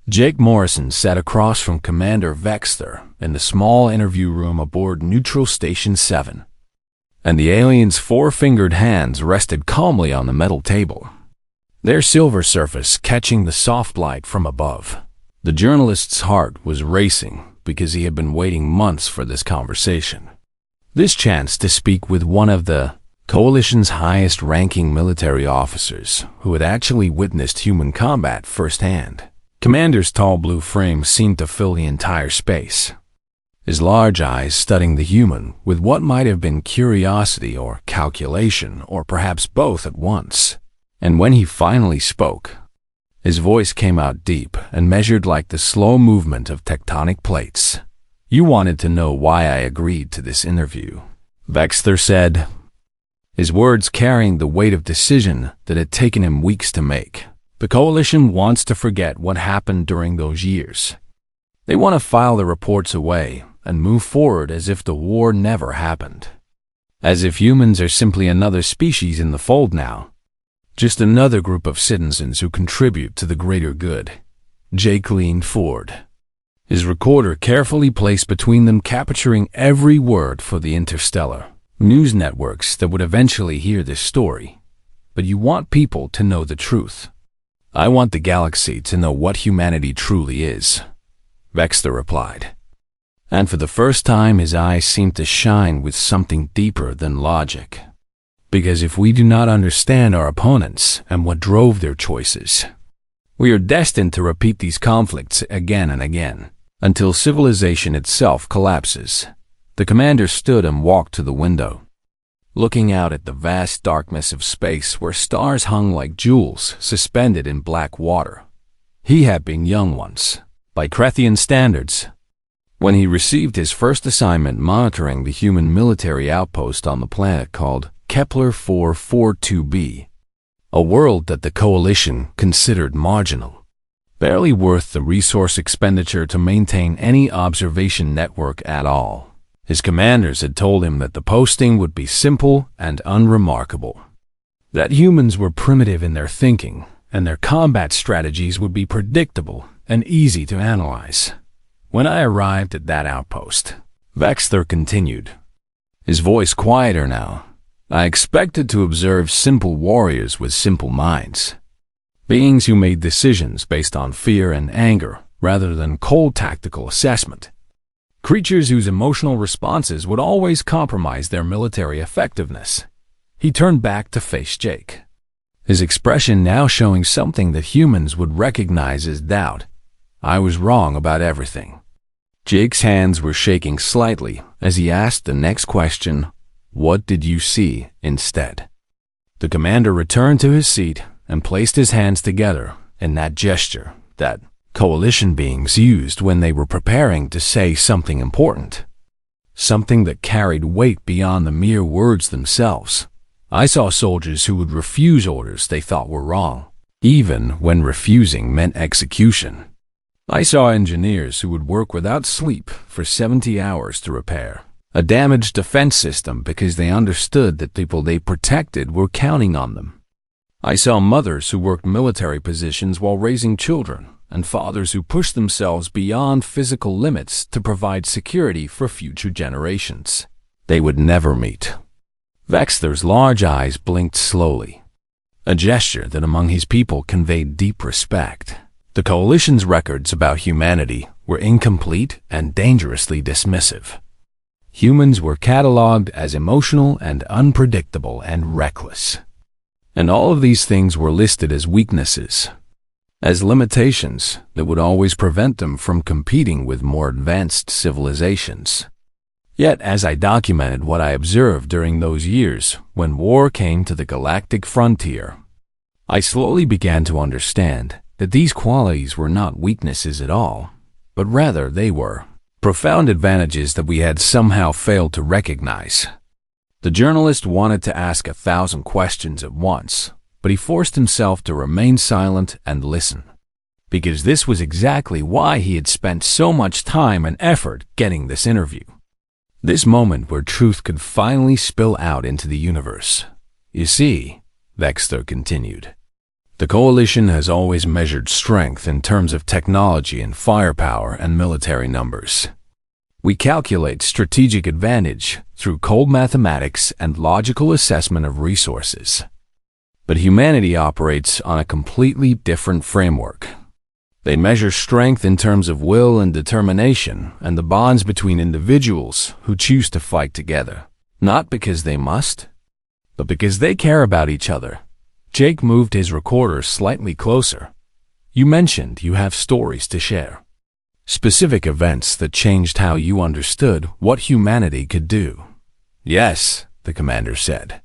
Jake Morrison sat across from Commander Vexter in the small interview room aboard Neutral Station 7, and the alien's four-fingered hands rested calmly on the metal table, their silver surface catching the soft light from above. The journalist's heart was racing because he had been waiting months for this conversation. This chance to speak with one of the Coalition's highest-ranking military officers who had actually witnessed human combat firsthand. Commander's tall blue frame seemed to fill the entire space, his large eyes studying the human with what might have been curiosity or calculation, or perhaps both at once. And when he finally spoke, his voice came out deep and measured like the slow movement of tectonic plates. "You wanted to know why I agreed to this interview," Vexter said, his words carrying the weight of decision that had taken him weeks to make. "The Coalition wants to forget what happened during those years. They want to file the reports away and move forward as if the war never happened. As if humans are simply another species in the fold now. Just another group of citizens who contribute to the greater good." Jake leaned forward, his recorder carefully placed between them, capturing every word for the interstellar news networks that would eventually hear this story. "But you want people to know the truth. I want the galaxy to know what humanity truly is," Vexter replied. And for the first time his eyes seemed to shine with something deeper than logic. Because if we do not understand our opponents and what drove their choices, we are destined to repeat these conflicts again and again, until civilization itself collapses. The commander stood and walked to the window, looking out at the vast darkness of space where stars hung like jewels suspended in black water. He had been young once, by Krethian standards, when he received his first assignment monitoring the human military outpost on the planet called Kepler 442b, a world that the Coalition considered marginal, barely worth the resource expenditure to maintain any observation network at all. His commanders had told him that the posting would be simple and unremarkable, that humans were primitive in their thinking, and their combat strategies would be predictable and easy to analyze. When I arrived at that outpost, Vexter continued, his voice quieter now, I expected to observe simple warriors with simple minds, beings who made decisions based on fear and anger rather than cold tactical assessment. Creatures whose emotional responses would always compromise their military effectiveness. He turned back to face Jake, his expression now showing something that humans would recognize as doubt. I was wrong about everything. Jake's hands were shaking slightly as he asked the next question, "What did you see instead?" The commander returned to his seat and placed his hands together in that gesture that Coalition beings used when they were preparing to say something important, something that carried weight beyond the mere words themselves. I saw soldiers who would refuse orders they thought were wrong, even when refusing meant execution. I saw engineers who would work without sleep for 70 hours to repair a damaged defense system because they understood that people they protected were counting on them. I saw mothers who worked military positions while raising children, and fathers who pushed themselves beyond physical limits to provide security for future generations they would never meet. Vexter's large eyes blinked slowly, a gesture that among his people conveyed deep respect. The Coalition's records about humanity were incomplete and dangerously dismissive. Humans were catalogued as emotional and unpredictable and reckless. And all of these things were listed as weaknesses, as limitations that would always prevent them from competing with more advanced civilizations. Yet, as I documented what I observed during those years when war came to the galactic frontier, I slowly began to understand that these qualities were not weaknesses at all, but rather they were profound advantages that we had somehow failed to recognize. The journalist wanted to ask 1,000 questions at once, but he forced himself to remain silent and listen, because this was exactly why he had spent so much time and effort getting this interview. This moment where truth could finally spill out into the universe. You see, Vexter continued, The coalition has always measured strength in terms of technology and firepower and military numbers. We calculate strategic advantage through cold mathematics and logical assessment of resources. But humanity operates on a completely different framework. They measure strength in terms of will and determination and the bonds between individuals who choose to fight together, not because they must, but because they care about each other. Jake moved his recorder slightly closer. You mentioned you have stories to share. Specific events that changed how you understood what humanity could do. Yes, the commander said.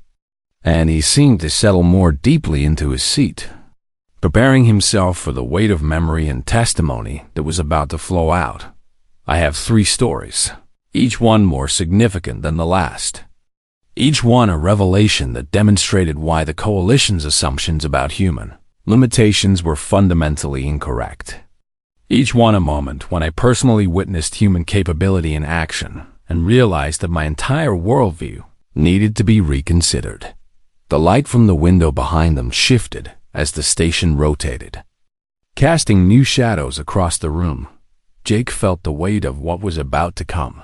And he seemed to settle more deeply into his seat, preparing himself for the weight of memory and testimony that was about to flow out. I have 3 stories, each one more significant than the last. Each one a revelation that demonstrated why the coalition's assumptions about human limitations were fundamentally incorrect. Each one a moment when I personally witnessed human capability in action and realized that my entire worldview needed to be reconsidered. The light from the window behind them shifted as the station rotated, casting new shadows across the room. Jake felt the weight of what was about to come.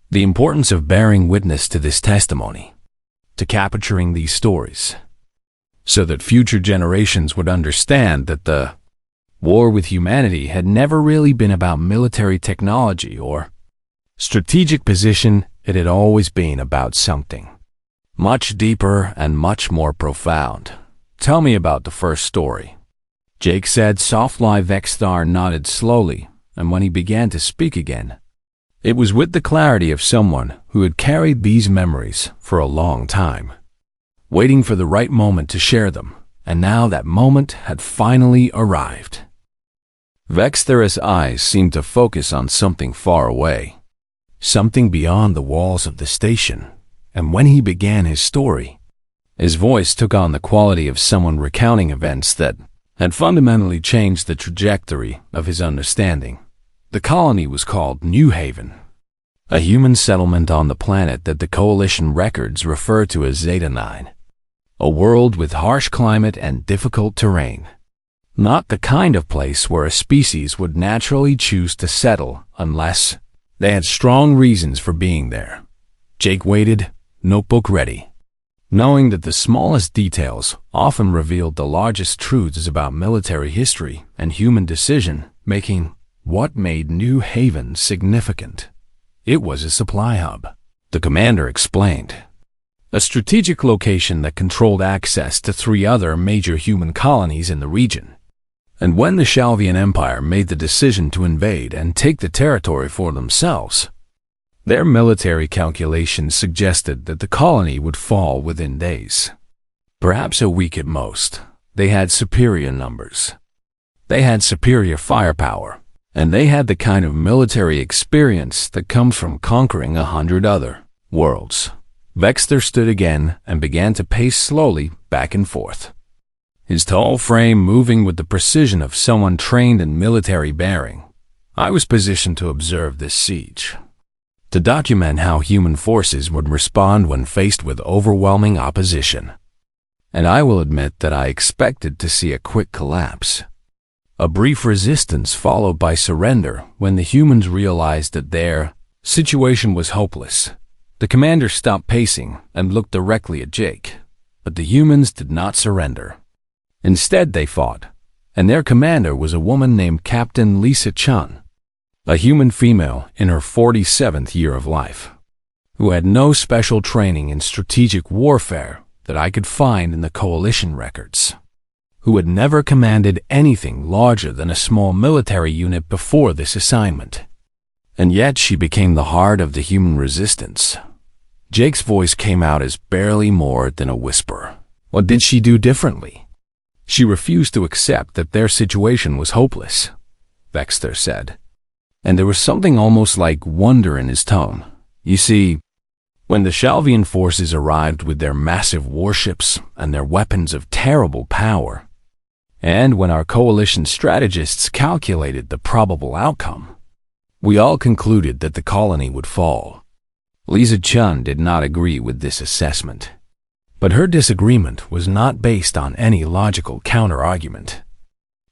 The importance of bearing witness to this testimony, to capturing these stories, so that future generations would understand that the war with humanity had never really been about military technology or strategic position. It had always been about something much deeper and much more profound. Tell me about the first story, Jake said. Softly Vexthar nodded slowly, and when he began to speak again, it was with the clarity of someone who had carried these memories for a long time, waiting for the right moment to share them, and now that moment had finally arrived. Vexthar's eyes seemed to focus on something far away, something beyond the walls of the station, and when he began his story, his voice took on the quality of someone recounting events that had fundamentally changed the trajectory of his understanding. The colony was called New Haven, a human settlement on the planet that the Coalition records refer to as Zeta 9, a world with harsh climate and difficult terrain. Not the kind of place where a species would naturally choose to settle unless they had strong reasons for being there. Jake waited, notebook ready, knowing that the smallest details often revealed the largest truths about military history and human decision-making. What made New Haven significant? It was a supply hub, the commander explained. A strategic location that controlled access to 3 other major human colonies in the region. And when the Shalvian Empire made the decision to invade and take the territory for themselves, their military calculations suggested that the colony would fall within days, perhaps a week at most. They had superior numbers. They had superior firepower, and they had the kind of military experience that comes from conquering 100 other worlds. Vexthar stood again and began to pace slowly back and forth, his tall frame moving with the precision of someone trained in military bearing. I was positioned to observe this siege, to document how human forces would respond when faced with overwhelming opposition. And I will admit that I expected to see a quick collapse, a brief resistance followed by surrender when the humans realized that their situation was hopeless. The commander stopped pacing and looked directly at Jake, but the humans did not surrender. Instead, they fought, and their commander was a woman named Captain Lisa Chun, a human female in her 47th year of life, who had no special training in strategic warfare that I could find in the Coalition records, who had never commanded anything larger than a small military unit before this assignment. And yet she became the heart of the human resistance. Jake's voice came out as barely more than a whisper. What did she do differently? She refused to accept that their situation was hopeless, Vexthar said, and there was something almost like wonder in his tone. You see, when the Shalvian forces arrived with their massive warships and their weapons of terrible power, and when our Coalition strategists calculated the probable outcome, we all concluded that the colony would fall. Lisa Chun did not agree with this assessment, But her disagreement was not based on any logical counter-argument.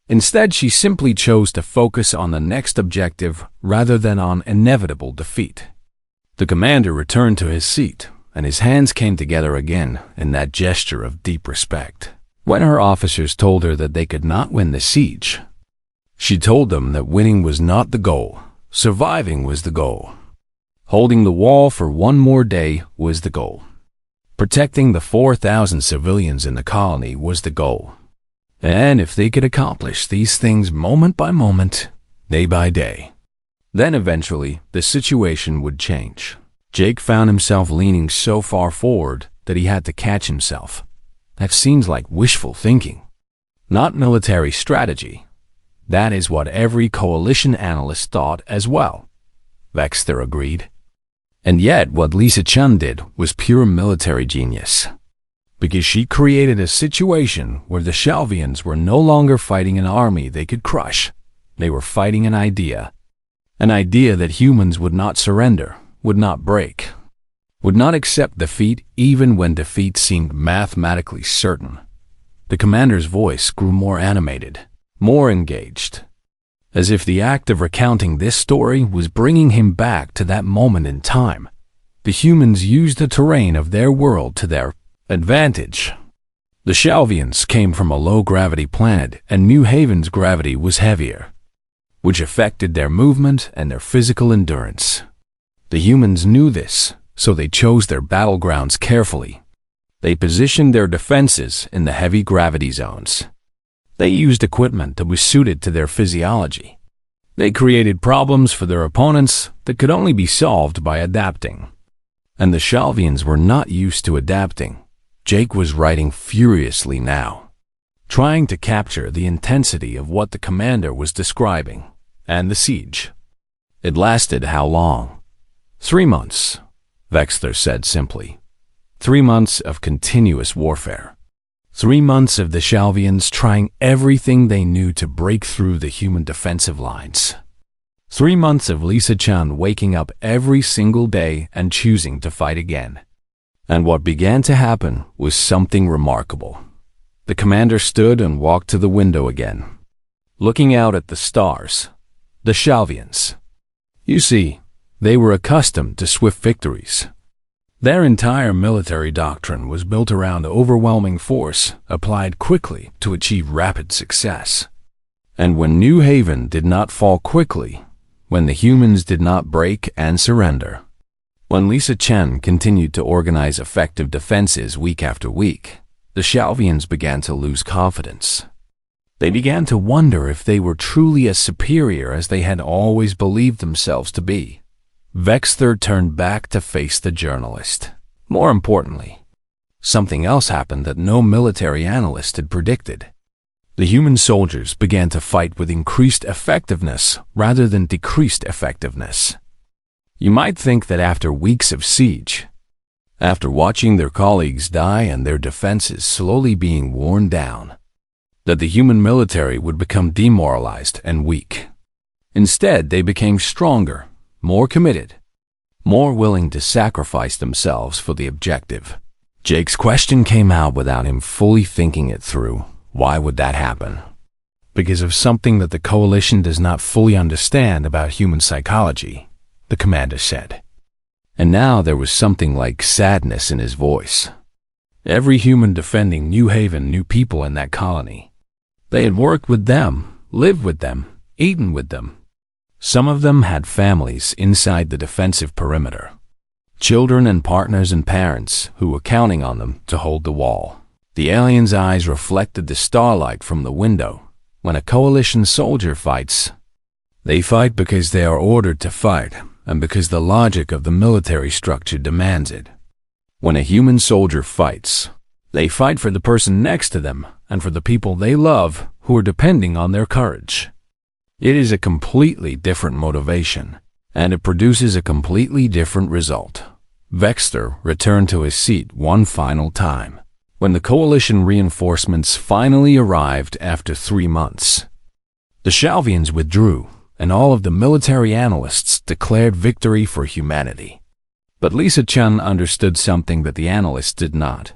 Instead, she simply chose to focus on the next objective rather than on inevitable defeat. The commander returned to his seat, and his hands came together again in that gesture of deep respect. When her officers told her that they could not win the siege, she told them that winning was not the goal, surviving was the goal. Holding the wall for one more day was the goal. Protecting the 4,000 civilians in the colony was the goal. And if they could accomplish these things moment by moment, day by day, then eventually the situation would change. Jake found himself leaning so far forward that he had to catch himself. That seems like wishful thinking, not military strategy. That is what every coalition analyst thought as well, Vexter agreed. And yet what Lisa Chun did was pure military genius, because she created a situation where the Shelvians were no longer fighting an army they could crush. They were fighting an idea that humans would not surrender, would not break, would not accept defeat even when defeat seemed mathematically certain. The commander's voice grew more animated, more engaged, as if the act of recounting this story was bringing him back to that moment in time. The humans used the terrain of their world to their advantage. The Shelvians came from a low-gravity planet, and New Haven's gravity was heavier, which affected their movement and their physical endurance. The humans knew this, so they chose their battlegrounds carefully. They positioned their defenses in the heavy gravity zones. They used equipment that was suited to their physiology. They created problems for their opponents that could only be solved by adapting. And the Shelvians were not used to adapting. Jake was writing furiously now, trying to capture the intensity of what the commander was describing, and the siege. It lasted how long? 3 months, Vexter said simply. 3 months of continuous warfare. 3 months of the Shelvians trying everything they knew to break through the human defensive lines. 3 months of Lisa Chan waking up every single day and choosing to fight again. And what began to happen was something remarkable. The commander stood and walked to the window again, looking out at the stars, the Shelvians. You see, they were accustomed to swift victories. Their entire military doctrine was built around overwhelming force applied quickly to achieve rapid success. And when New Haven did not fall quickly, when the humans did not break and surrender, when Lisa Chen continued to organize effective defenses week after week, the Shelvians began to lose confidence. They began to wonder if they were truly as superior as they had always believed themselves to be. Vexter turned back to face the journalist. More importantly, something else happened that no military analyst had predicted. The human soldiers began to fight with increased effectiveness rather than decreased effectiveness. You might think that after weeks of siege, after watching their colleagues die and their defenses slowly being worn down, that the human military would become demoralized and weak. Instead, they became stronger, more committed, more willing to sacrifice themselves for the objective. Jake's question came out without him fully thinking it through. Why would that happen? Because of something that the coalition does not fully understand about human psychology, the commander said. And now there was something like sadness in his voice. Every human defending New Haven knew people in that colony. They had worked with them, lived with them, eaten with them. Some of them had families inside the defensive perimeter, children and partners and parents who were counting on them to hold the wall. The alien's eyes reflected the starlight from the window. When a coalition soldier fights, they fight because they are ordered to fight and because the logic of the military structure demands it. When a human soldier fights, they fight for the person next to them and for the people they love who are depending on their courage. It is a completely different motivation, and it produces a completely different result. Vexter returned to his seat one final time. When the coalition reinforcements finally arrived after 3 months, the Shelvians withdrew, and all of the military analysts declared victory for humanity. But Lisa Chun understood something that the analysts did not.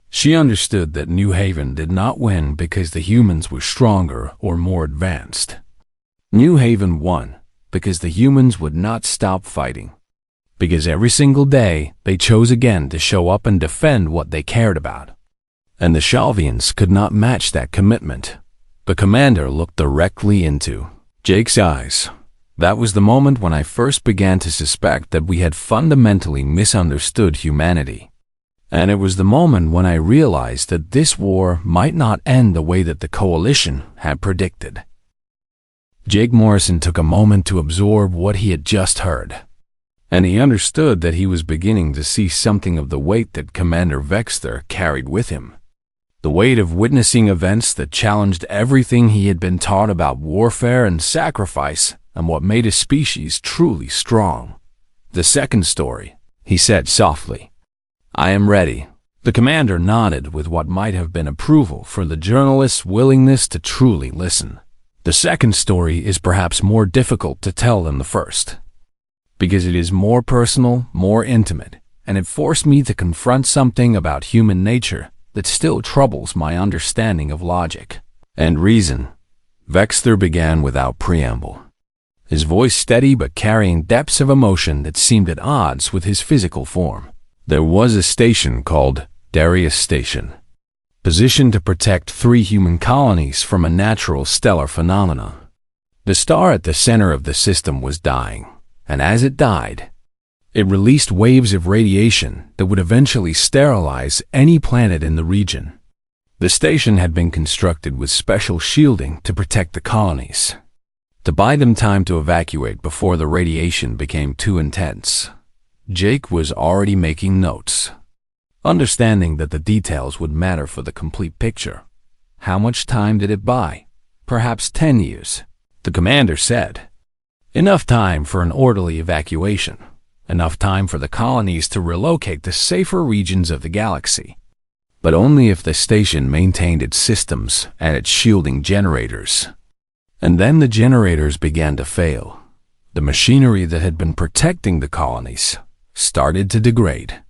She understood that New Haven did not win because the humans were stronger or more advanced. New Haven won because the humans would not stop fighting. Because every single day they chose again to show up and defend what they cared about. And the Shalvians could not match that commitment. The commander looked directly into Jake's eyes. That was the moment when I first began to suspect that we had fundamentally misunderstood humanity. And it was the moment when I realized that this war might not end the way that the Coalition had predicted. Jake Morrison took a moment to absorb what he had just heard. And he understood that he was beginning to see something of the weight that Commander Vexter carried with him. The weight of witnessing events that challenged everything he had been taught about warfare and sacrifice and what made a species truly strong. "The second story," he said softly. "I am ready." The commander nodded with what might have been approval for the journalist's willingness to truly listen. "The second story is perhaps more difficult to tell than the first, because it is more personal, more intimate, and it forced me to confront something about human nature that still troubles my understanding of logic and reason." Vexter began without preamble, his voice steady but carrying depths of emotion that seemed at odds with his physical form. "There was a station called Darius Station, positioned to protect 3 human colonies from a natural stellar phenomena. The star at the center of the system was dying, and as it died, it released waves of radiation that would eventually sterilize any planet in the region. The station had been constructed with special shielding to protect the colonies, to buy them time to evacuate before the radiation became too intense." Jake was already making notes, understanding that the details would matter for the complete picture. How much time did it buy? Perhaps 10 years. The commander said, "Enough time for an orderly evacuation. Enough time for the colonies to relocate to safer regions of the galaxy. But only if the station maintained its systems and its shielding generators." And then the generators began to fail. The machinery that had been protecting the colonies started to degrade.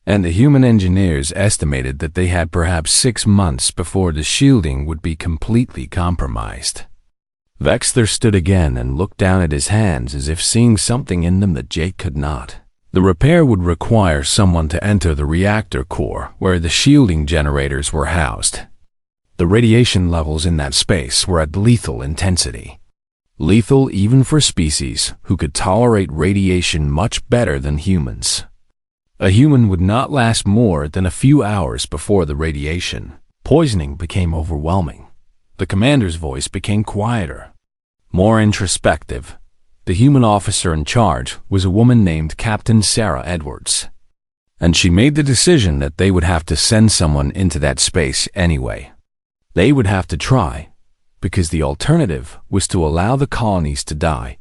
And the human engineers estimated that they had perhaps 6 months before the shielding would be completely compromised. Vexter stood again and looked down at his hands as if seeing something in them that Jake could not. The repair would require someone to enter the reactor core where the shielding generators were housed. The radiation levels in that space were at lethal intensity. Lethal even for species who could tolerate radiation much better than humans. A human would not last more than a few hours before the radiation poisoning became overwhelming. The commander's voice became quieter, more introspective. The human officer in charge was a woman named Captain Sarah Edwards, and she made the decision that they would have to send someone into that space anyway. They would have to try, because the alternative was to allow the colonies to die.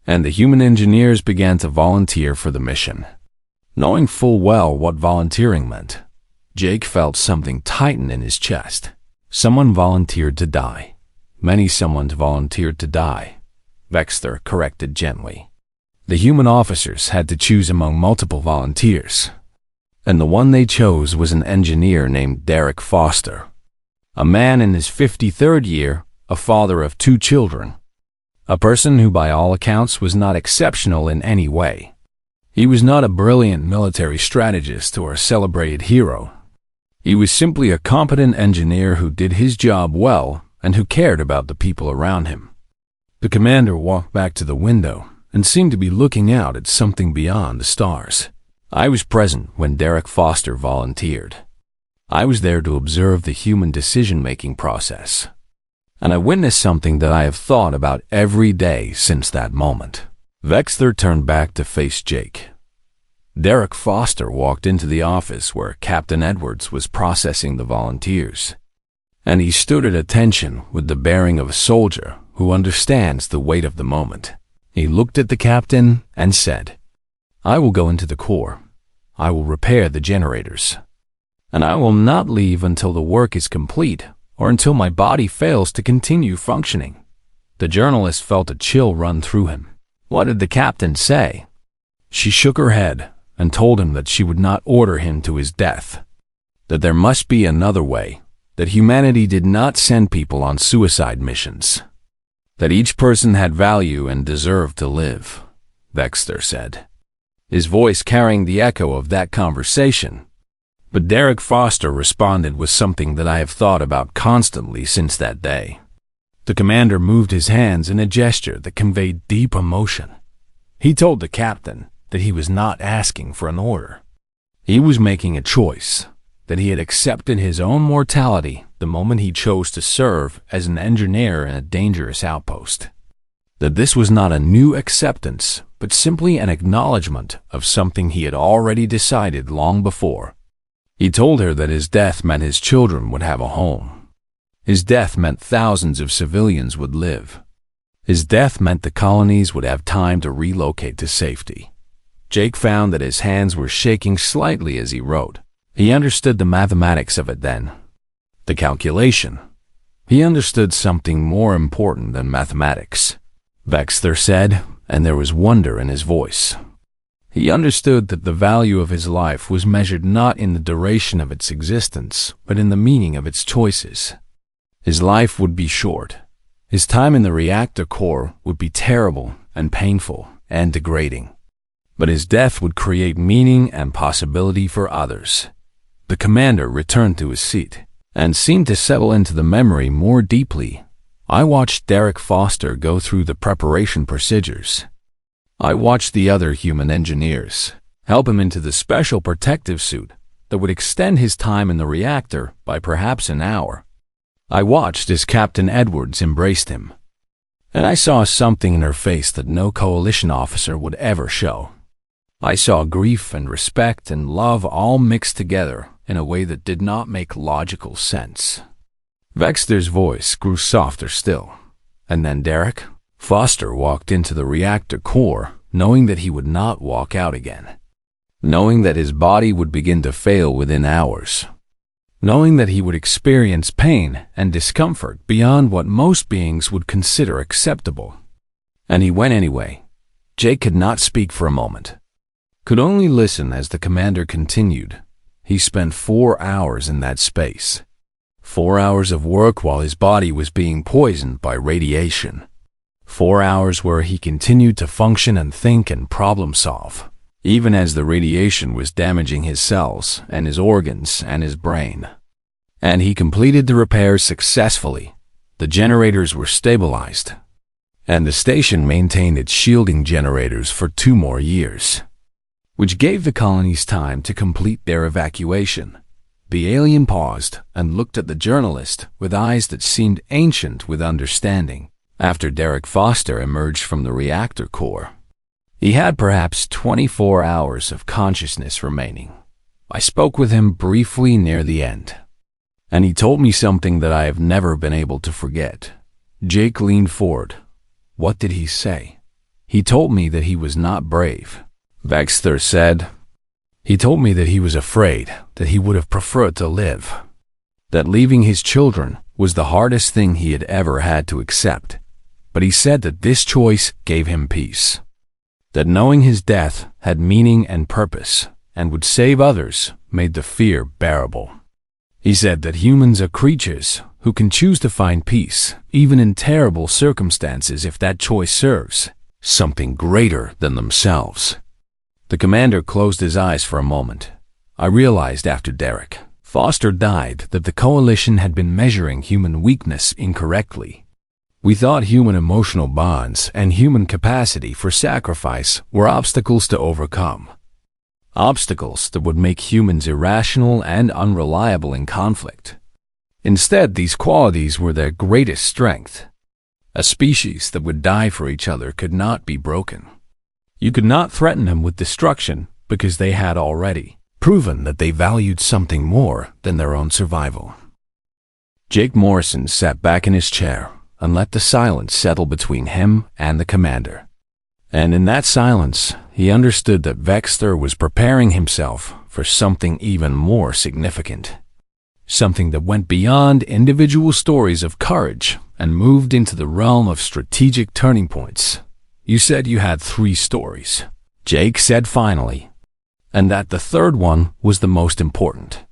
And the human engineers began to volunteer for the mission. Knowing full well what volunteering meant, Jake felt something tighten in his chest. Someone volunteered to die. Many someone volunteered to die, Vexter corrected gently. The human officers had to choose among multiple volunteers, and the one they chose was an engineer named Derek Foster, a man in his 53rd year, a father of 2 children, a person who by all accounts was not exceptional in any way. He was not a brilliant military strategist or a celebrated hero. He was simply a competent engineer who did his job well and who cared about the people around him. The commander walked back to the window and seemed to be looking out at something beyond the stars. I was present when Derek Foster volunteered. I was there to observe the human decision-making process, and I witnessed something that I have thought about every day since that moment. Vexter turned back to face Jake. Derek Foster walked into the office where Captain Edwards was processing the volunteers, and he stood at attention with the bearing of a soldier who understands the weight of the moment. He looked at the captain and said, "I will go into the core. I will repair the generators. And I will not leave until the work is complete or until my body fails to continue functioning." The journalist felt a chill run through him. What did the captain say? She shook her head and told him that she would not order him to his death. That there must be another way, that humanity did not send people on suicide missions, that each person had value and deserved to live, Vexter said, his voice carrying the echo of that conversation. But Derek Foster responded with something that I have thought about constantly since that day. The commander moved his hands in a gesture that conveyed deep emotion. He told the captain that he was not asking for an order. He was making a choice, that he had accepted his own mortality the moment he chose to serve as an engineer in a dangerous outpost. That this was not a new acceptance, but simply an acknowledgement of something he had already decided long before. He told her that his death meant his children would have a home. His death meant thousands of civilians would live. His death meant the colonies would have time to relocate to safety. Jake found that his hands were shaking slightly as he wrote. He understood the mathematics of it then. The calculation. He understood something more important than mathematics, Vexter said, and there was wonder in his voice. He understood that the value of his life was measured not in the duration of its existence, but in the meaning of its choices. His life would be short. His time in the reactor core would be terrible and painful and degrading. But his death would create meaning and possibility for others. The commander returned to his seat and seemed to settle into the memory more deeply. I watched Derek Foster go through the preparation procedures. I watched the other human engineers help him into the special protective suit that would extend his time in the reactor by perhaps an hour. I watched as Captain Edwards embraced him, and I saw something in her face that no coalition officer would ever show. I saw grief and respect and love all mixed together in a way that did not make logical sense. Vexter's voice grew softer still, and then Derek Foster walked into the reactor core, knowing that he would not walk out again, knowing that his body would begin to fail within hours, knowing that he would experience pain and discomfort beyond what most beings would consider acceptable. And he went anyway. Jake could not speak for a moment, could only listen as the commander continued. He spent 4 hours in that space. 4 hours of work while his body was being poisoned by radiation. 4 hours where he continued to function and think and problem solve, even as the radiation was damaging his cells and his organs and his brain. And he completed the repairs successfully. The generators were stabilized, and the station maintained its shielding generators for 2 more years, which gave the colonies time to complete their evacuation. The alien paused and looked at the journalist with eyes that seemed ancient with understanding. After Derek Foster emerged from the reactor core, he had perhaps 24 hours of consciousness remaining. I spoke with him briefly near the end, and he told me something that I have never been able to forget. Jake leaned forward. What did he say? He told me that he was not brave, Vexter said. He told me that he was afraid, that he would have preferred to live, that leaving his children was the hardest thing he had ever had to accept. But he said that this choice gave him peace, that knowing his death had meaning and purpose and would save others made the fear bearable. He said that humans are creatures who can choose to find peace, even in terrible circumstances, if that choice serves something greater than themselves. The commander closed his eyes for a moment. I realized after Derek Foster died that the coalition had been measuring human weakness incorrectly. We thought human emotional bonds and human capacity for sacrifice were obstacles to overcome, obstacles that would make humans irrational and unreliable in conflict. Instead, these qualities were their greatest strength. A species that would die for each other could not be broken. You could not threaten them with destruction because they had already proven that they valued something more than their own survival. Jake Morrison sat back in his chair and let the silence settle between him and the commander. And in that silence, he understood that Vexter was preparing himself for something even more significant, something that went beyond individual stories of courage and moved into the realm of strategic turning points. You said you had 3 stories, Jake said finally, and that the third one was the most important.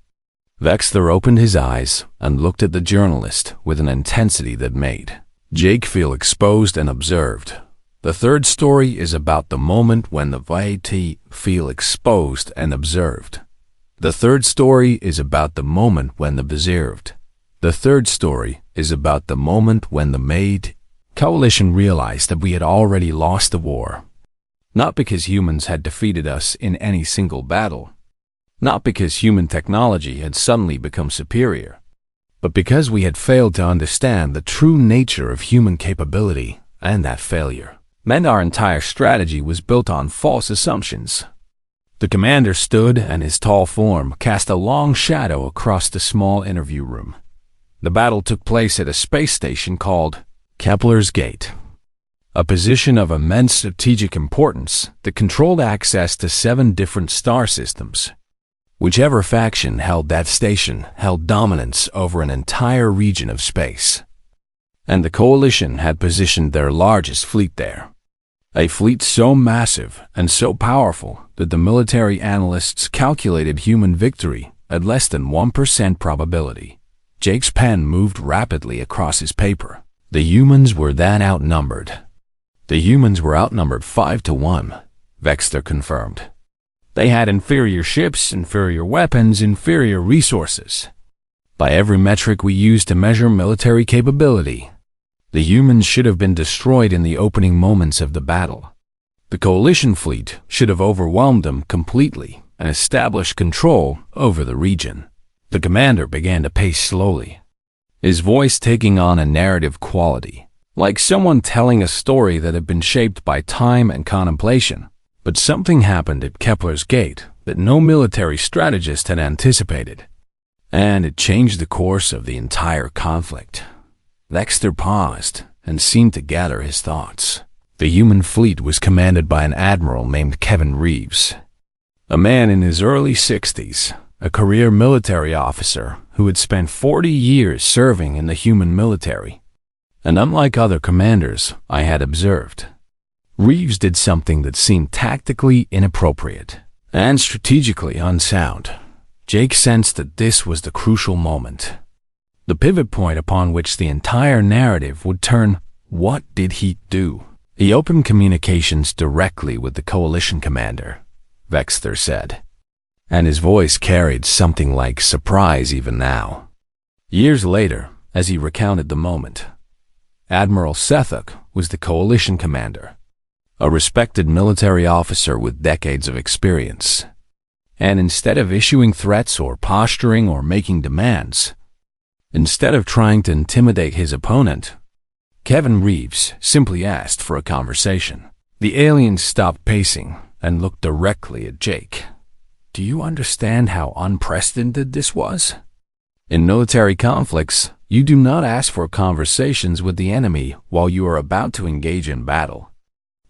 Vexter opened his eyes and looked at the journalist with an intensity that made Jake feel exposed and observed. The third story is about the moment when the VT feel exposed and observed. The third story is about the moment when the observed. The third story is about the moment when the made coalition realized that we had already lost the war. Not because humans had defeated us in any single battle. Not because human technology had suddenly become superior. But because we had failed to understand the true nature of human capability, and that failure meant our entire strategy was built on false assumptions. The commander stood, and his tall form cast a long shadow across the small interview room. The battle took place at a space station called Kepler's Gate, a position of immense strategic importance that controlled access to 7 different star systems. Whichever faction held that station held dominance over an entire region of space. And the coalition had positioned their largest fleet there. A fleet so massive and so powerful that the military analysts calculated human victory at less than 1% probability. Jake's pen moved rapidly across his paper. The humans were then outnumbered. The humans were outnumbered 5-1, Vexter confirmed. They had inferior ships, inferior weapons, inferior resources. By every metric we use to measure military capability, the humans should have been destroyed in the opening moments of the battle. The coalition fleet should have overwhelmed them completely and established control over the region. The commander began to pace slowly, his voice taking on a narrative quality, like someone telling a story that had been shaped by time and contemplation. But something happened at Kepler's Gate that no military strategist had anticipated, and it changed the course of the entire conflict. Vexter paused and seemed to gather his thoughts. The human fleet was commanded by an admiral named Kevin Reeves, a man in his early 60s, a career military officer who had spent 40 years serving in the human military. And unlike other commanders I had observed, Reeves did something that seemed tactically inappropriate and strategically unsound. Jake sensed that this was the crucial moment, the pivot point upon which the entire narrative would turn. What did he do? He opened communications directly with the coalition commander, Vexter said, and his voice carried something like surprise even now. Years later, as he recounted the moment, Admiral Sethuk was the coalition commander, a respected military officer with decades of experience. And instead of issuing threats or posturing or making demands, instead of trying to intimidate his opponent, Kevin Reeves simply asked for a conversation. The alien stopped pacing and looked directly at Jake. Do you understand how unprecedented this was? In military conflicts, you do not ask for conversations with the enemy while you are about to engage in battle.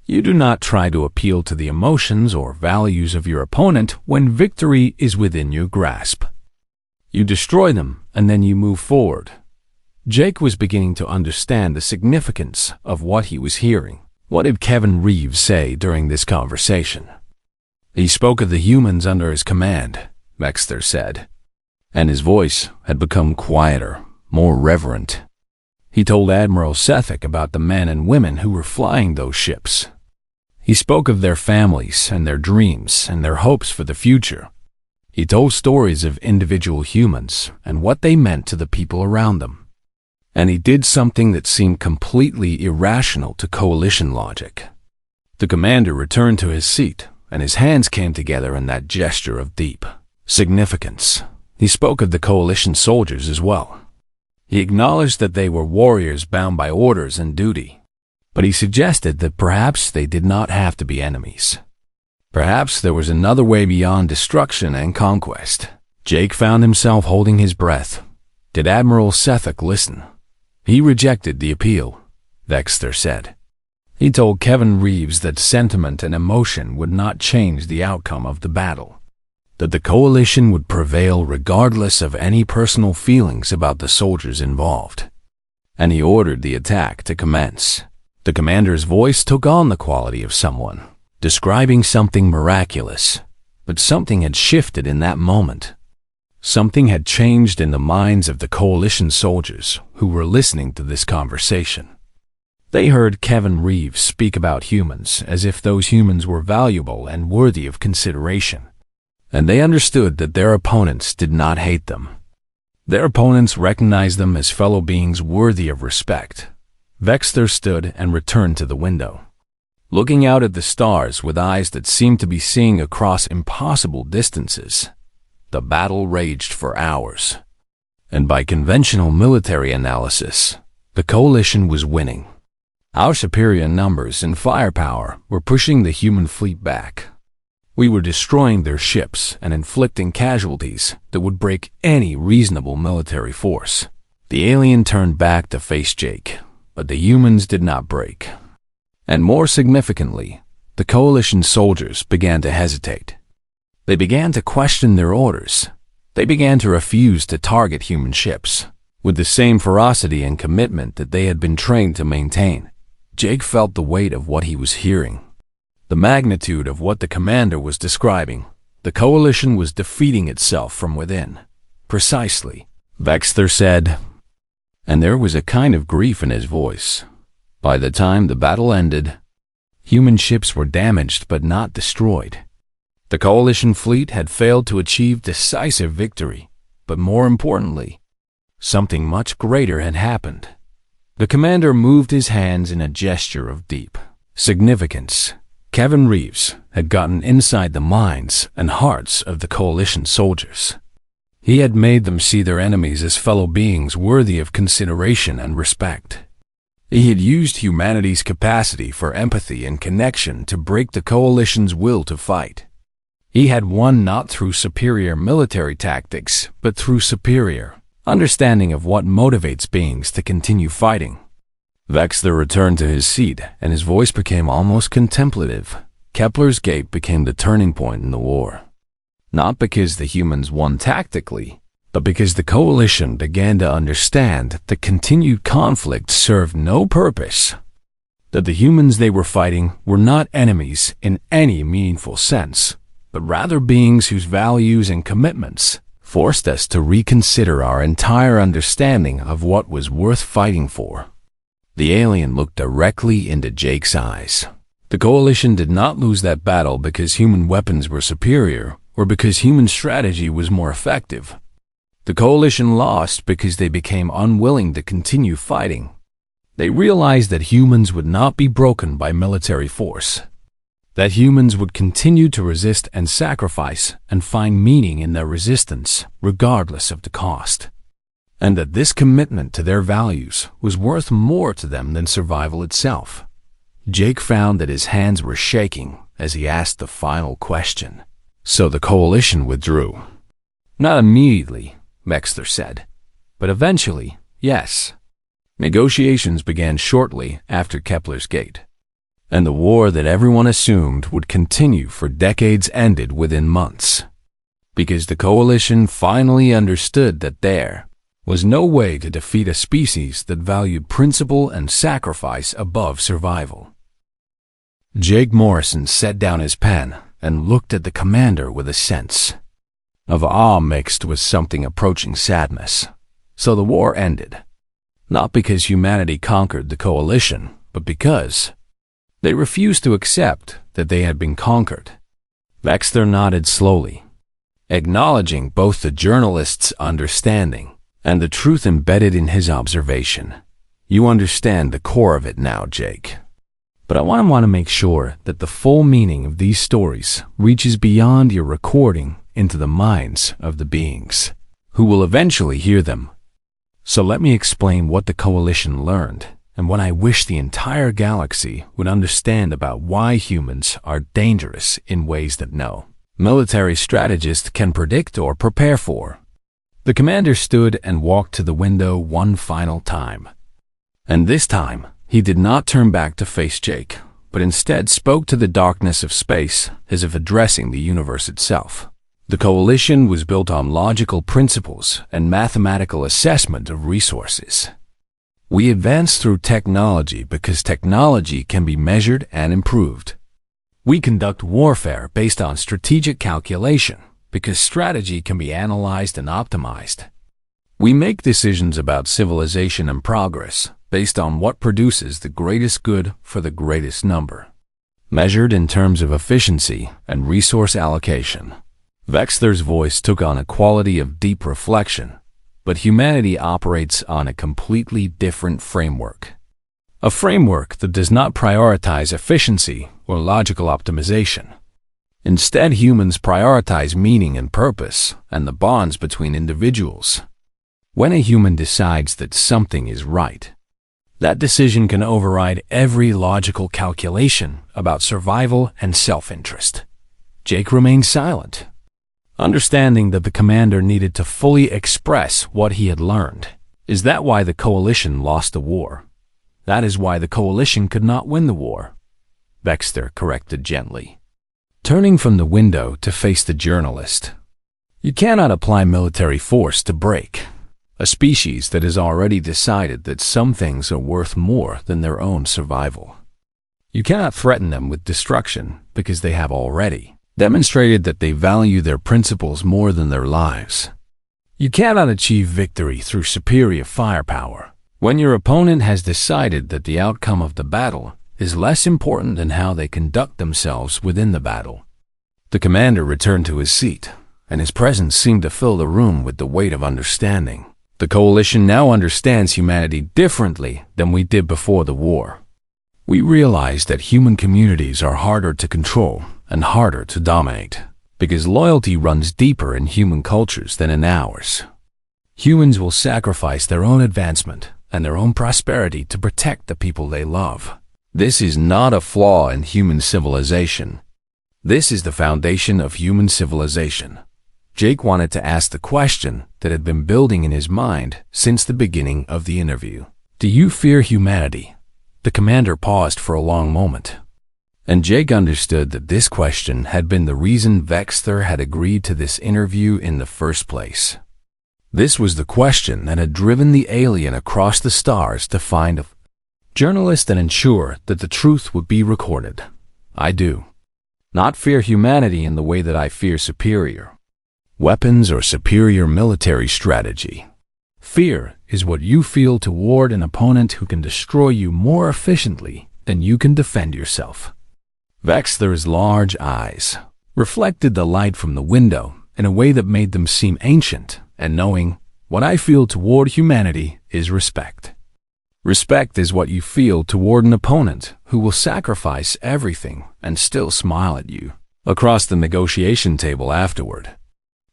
You do not try to appeal to the emotions or values of your opponent when victory is within your grasp. You destroy them, and then you move forward. Jake was beginning to understand the significance of what he was hearing. What did Kevin Reeves say during this conversation? He spoke of the humans under his command, Vexter said, and his voice had become quieter, more reverent. He told Admiral Sethuk about the men and women who were flying those ships. He spoke of their families and their dreams and their hopes for the future. He told stories of individual humans and what they meant to the people around them. And he did something that seemed completely irrational to coalition logic. The commander returned to his seat, and his hands came together in that gesture of deep significance. He spoke of the coalition soldiers as well. He acknowledged that they were warriors bound by orders and duty, but he suggested that perhaps they did not have to be enemies. Perhaps there was another way beyond destruction and conquest. Jake found himself holding his breath. Did Admiral Sethuk listen? He rejected the appeal, Vexter said. He told Kevin Reeves that sentiment and emotion would not change the outcome of the battle, that the coalition would prevail regardless of any personal feelings about the soldiers involved. And he ordered the attack to commence. The commander's voice took on the quality of someone describing something miraculous, but something had shifted in that moment. Something had changed in the minds of the Coalition soldiers who were listening to this conversation. They heard Kevin Reeves speak about humans as if those humans were valuable and worthy of consideration. And they understood that their opponents did not hate them. Their opponents recognized them as fellow beings worthy of respect. Vexter stood and returned to the window, looking out at the stars with eyes that seemed to be seeing across impossible distances. The battle raged for hours, and by conventional military analysis, the Coalition was winning. Our superior numbers and firepower were pushing the human fleet back. We were destroying their ships and inflicting casualties that would break any reasonable military force. The alien turned back to face Jake, but the humans did not break. And more significantly, the Coalition soldiers began to hesitate. They began to question their orders. They began to refuse to target human ships with the same ferocity and commitment that they had been trained to maintain. Jake felt the weight of what he was hearing, the magnitude of what the commander was describing. The Coalition was defeating itself from within. Precisely, Vexter said, and there was a kind of grief in his voice. By the time the battle ended, human ships were damaged but not destroyed. The Coalition fleet had failed to achieve decisive victory, but more importantly, something much greater had happened. The commander moved his hands in a gesture of deep significance. Kevin Reeves had gotten inside the minds and hearts of the Coalition soldiers. He had made them see their enemies as fellow beings worthy of consideration and respect. He had used humanity's capacity for empathy and connection to break the Coalition's will to fight. He had won not through superior military tactics, but through superior understanding of what motivates beings to continue fighting. Vexter returned to his seat, and his voice became almost contemplative. Kepler's Gate became the turning point in the war. Not because the humans won tactically, but because the Coalition began to understand that continued conflict served no purpose. That the humans they were fighting were not enemies in any meaningful sense, but rather beings whose values and commitments forced us to reconsider our entire understanding of what was worth fighting for. The alien looked directly into Jake's eyes. The Coalition did not lose that battle because human weapons were superior or because human strategy was more effective. The Coalition lost because they became unwilling to continue fighting. They realized that humans would not be broken by military force, that humans would continue to resist and sacrifice and find meaning in their resistance, regardless of the cost, and that this commitment to their values was worth more to them than survival itself. Jake found that his hands were shaking as he asked the final question. So the Coalition withdrew. Not immediately, Vexter said, but eventually, yes. Negotiations began shortly after Kepler's Gate, and the war that everyone assumed would continue for decades ended within months, because the Coalition finally understood that there was no way to defeat a species that valued principle and sacrifice above survival. Jake Morrison set down his pen and looked at the commander with a sense of awe mixed with something approaching sadness. So the war ended, not because humanity conquered the Coalition, but because they refused to accept that they had been conquered. Vexter nodded slowly, acknowledging both the journalist's understanding and the truth embedded in his observation. You understand the core of it now, Jake. But I want to make sure that the full meaning of these stories reaches beyond your recording into the minds of the beings who will eventually hear them. So let me explain what the Coalition learned and what I wish the entire galaxy would understand about why humans are dangerous in ways that no military strategist can predict or prepare for. The commander stood and walked to the window one final time. And this time, he did not turn back to face Jake, but instead spoke to the darkness of space as if addressing the universe itself. The Coalition was built on logical principles and mathematical assessment of resources. We advance through technology because technology can be measured and improved. We conduct warfare based on strategic calculation because strategy can be analyzed and optimized. We make decisions about civilization and progress based on what produces the greatest good for the greatest number, measured in terms of efficiency and resource allocation. Vexler's voice took on a quality of deep reflection, but humanity operates on a completely different framework. A framework that does not prioritize efficiency or logical optimization. Instead, humans prioritize meaning and purpose and the bonds between individuals. When a human decides that something is right, that decision can override every logical calculation about survival and self-interest. Jake remained silent, understanding that the commander needed to fully express what he had learned. Is that why the coalition lost the war? That is why the coalition could not win the war, Vexler corrected gently, turning from the window to face the journalist. You cannot apply military force to break a species that has already decided that some things are worth more than their own survival. You cannot threaten them with destruction because they have already demonstrated that they value their principles more than their lives. You cannot achieve victory through superior firepower when your opponent has decided that the outcome of the battle is less important than how they conduct themselves within the battle. The commander returned to his seat, and his presence seemed to fill the room with the weight of understanding. The coalition now understands humanity differently than we did before the war. We realize that human communities are harder to control and harder to dominate, because loyalty runs deeper in human cultures than in ours. Humans will sacrifice their own advancement and their own prosperity to protect the people they love. This is not a flaw in human civilization. This is the foundation of human civilization. Jake wanted to ask the question that had been building in his mind since the beginning of the interview. Do you fear humanity? The commander paused for a long moment, and Jake understood that this question had been the reason Vexler had agreed to this interview in the first place. This was the question that had driven the alien across the stars to find a journalist and ensure that the truth would be recorded. I do not fear humanity in the way that I fear superior weapons or superior military strategy. Fear is what you feel toward an opponent who can destroy you more efficiently than you can defend yourself. Vexler's large eyes reflected the light from the window in a way that made them seem ancient and knowing. What I feel toward humanity is respect. Respect is what you feel toward an opponent who will sacrifice everything and still smile at you across the negotiation table afterward.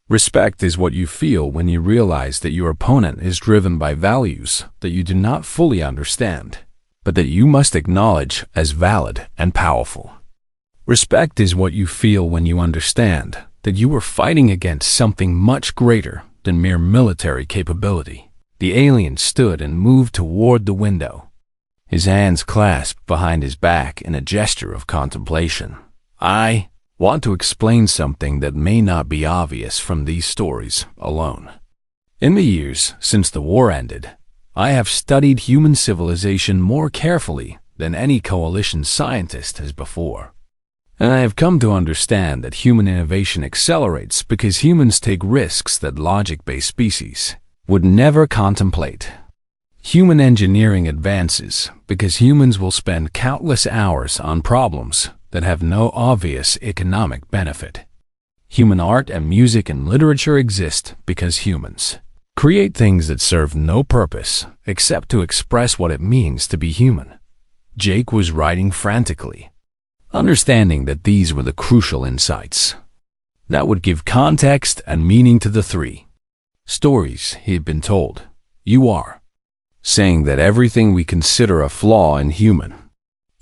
Respect is what you feel when you realize that your opponent is driven by values that you do not fully understand, but that you must acknowledge as valid and powerful. Respect is what you feel when you understand that you are fighting against something much greater than mere military capability. The alien stood and moved toward the window, his hands clasped behind his back in a gesture of contemplation. I want to explain something that may not be obvious from these stories alone. In the years since the war ended, I have studied human civilization more carefully than any coalition scientist has before. And I have come to understand that human innovation accelerates because humans take risks that logic-based species would never contemplate. Human engineering advances because humans will spend countless hours on problems that have no obvious economic benefit. Human art and music and literature exist because humans create things that serve no purpose except to express what it means to be human. Jake was writing frantically, understanding that these were the crucial insights that would give context and meaning to the three stories he had been told. You are saying that everything we consider a flaw in human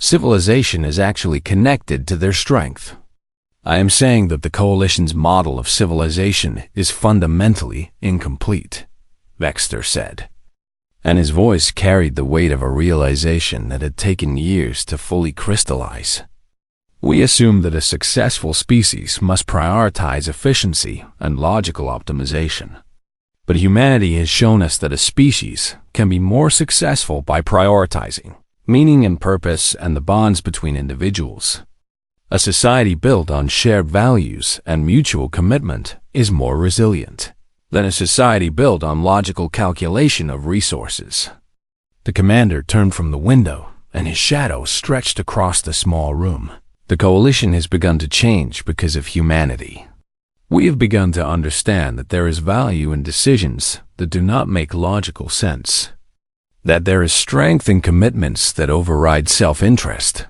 civilization is actually connected to their strength. I am saying that the coalition's model of civilization is fundamentally incomplete, Vexler said, and his voice carried the weight of a realization that had taken years to fully crystallize. We assume that a successful species must prioritize efficiency and logical optimization. But humanity has shown us that a species can be more successful by prioritizing meaning and purpose and the bonds between individuals. A society built on shared values and mutual commitment is more resilient than a society built on logical calculation of resources. The commander turned from the window, and his shadow stretched across the small room. The coalition has begun to change because of humanity. We have begun to understand that there is value in decisions that do not make logical sense, that there is strength in commitments that override self-interest,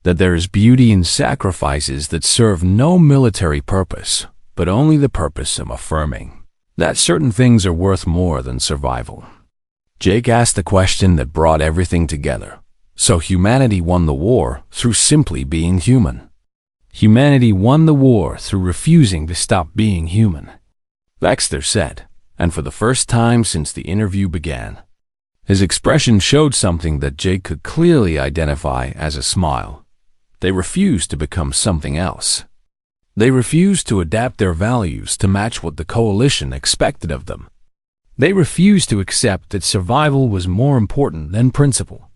that there is beauty in sacrifices that serve no military purpose, but only the purpose of affirming that certain things are worth more than survival. Jake asked the question that brought everything together. So humanity won the war through simply being human. Humanity won the war through refusing to stop being human, Vexter said, and for the first time since the interview began. His expression showed something that Jake could clearly identify as a smile. They refused to become something else. They refused to adapt their values to match what the coalition expected of them. They refused to accept that survival was more important than principle.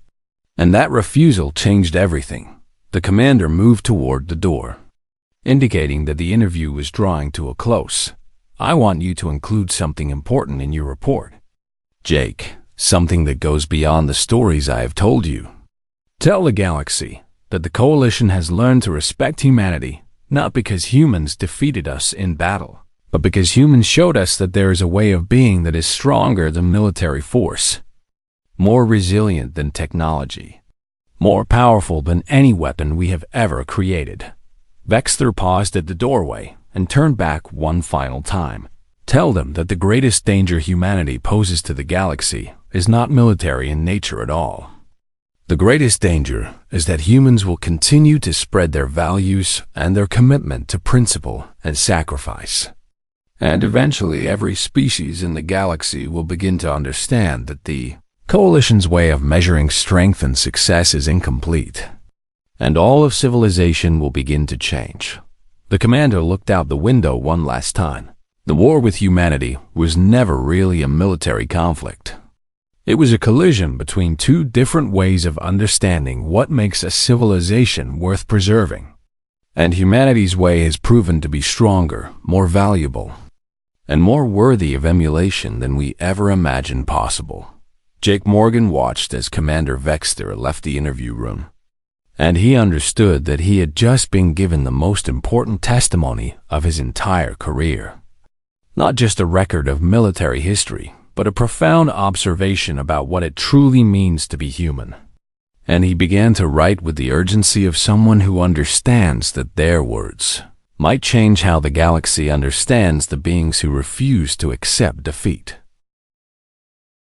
And that refusal changed everything. The commander moved toward the door, indicating that the interview was drawing to a close. I want you to include something important in your report, Jake, something that goes beyond the stories I have told you. Tell the galaxy that the coalition has learned to respect humanity, not because humans defeated us in battle, but because humans showed us that there is a way of being that is stronger than military force, more resilient than technology, more powerful than any weapon we have ever created. Vexter paused at the doorway and turned back one final time. Tell them that the greatest danger humanity poses to the galaxy is not military in nature at all. The greatest danger is that humans will continue to spread their values and their commitment to principle and sacrifice. And eventually every species in the galaxy will begin to understand that the Coalition's way of measuring strength and success is incomplete, and all of civilization will begin to change. The commander looked out the window one last time. The war with humanity was never really a military conflict. It was a collision between two different ways of understanding what makes a civilization worth preserving. And humanity's way has proven to be stronger, more valuable, and more worthy of emulation than we ever imagined possible. Jake Morgan watched as Commander Vexter left the interview room, and he understood that he had just been given the most important testimony of his entire career. Not just a record of military history, but a profound observation about what it truly means to be human. And he began to write with the urgency of someone who understands that their words might change how the galaxy understands the beings who refuse to accept defeat.